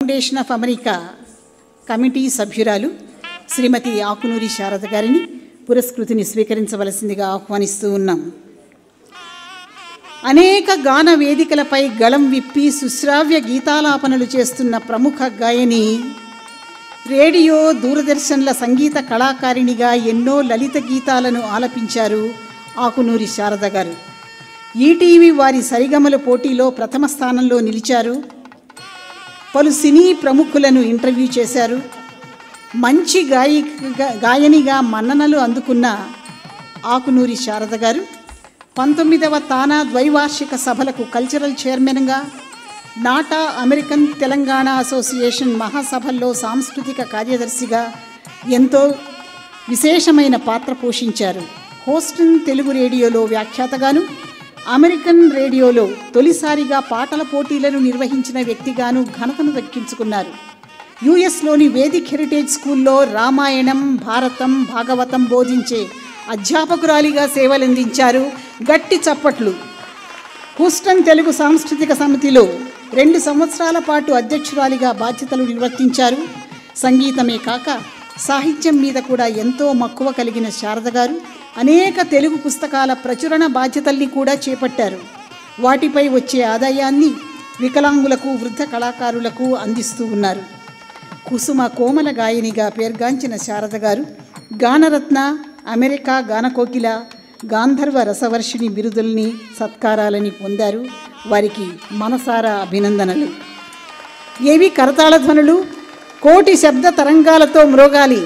Foundation of America committee సభ్యురాలు శ్రీమతి ఆకునూరి శారద గారిని పురస్కృతిని స్వీకరించవలసిందిగా ఆహ్వానిస్తూ ఉన్నాం. అనేక గాన వేదికలపై గళం విప్పి సుశ్రావ్య గీతాలాపనలు చేస్తున్న ప్రముఖ గాయని, రేడియో దూరదర్శన్ల సంగీత కళాకారిణిగా ఎన్నో లలిత గీతాలను ఆలపించారు ఆకునూరి శారద గారు. ఈటీవీ వారి సరిగమల పోటీలో ప్రథమ స్థానంలో నిలిచారు. పలు సినీ ప్రముఖులను ఇంటర్వ్యూ చేశారు. మంచి గాయనిగా మన్ననలు అందుకున్న ఆకునూరి శారద గారు 19వ తానా ద్వైవార్షిక సభలకు కల్చరల్ చైర్మన్గా, నాటా అమెరికన్ తెలంగాణ అసోసియేషన్ మహాసభల్లో సాంస్కృతిక కార్యదర్శిగా ఎంతో విశేషమైన పాత్ర పోషించారు. హోస్టన్ తెలుగు రేడియోలో వ్యాఖ్యాతగాను, అమెరికన్ రేడియోలో తొలిసారిగా పాటల పోటీలను నిర్వహించిన వ్యక్తిగాను ఘనతను దక్కించుకున్నారు. యుఎస్లోని వేదిక్ హెరిటేజ్ స్కూల్లో రామాయణం, భారతం, భాగవతం బోధించే అధ్యాపకురాలిగా సేవలందించారు. గట్టి చప్పట్లు. హూస్టన్ తెలుగు సాంస్కృతిక సమితిలో 2 సంవత్సరాల పాటు అధ్యక్షురాలిగా బాధ్యతలు నిర్వర్తించారు. సంగీతమే కాక సాహిత్యం మీద కూడా ఎంతో మక్కువ కలిగిన శారద గారు అనేక తెలుగు పుస్తకాల ప్రచురణ బాధ్యతల్ని కూడా చేపట్టారు. వాటిపై వచ్చే ఆదాయాన్ని వికలాంగులకు, వృద్ధ కళాకారులకు అందిస్తూ ఉన్నారు. కుసుమ కోమల గాయనిగా పేర్గాంచిన శారద గారు గానరత్న, అమెరికా గానకోకిల, గాంధర్వ రసవర్షిణి బిరుదుల్ని, సత్కారాలని పొందారు. వారికి మనసారా అభినందనలు. ఏవి కరతాళ ధ్వనులు, కోటి శబ్ద తరంగాలతో మ్రోగాలి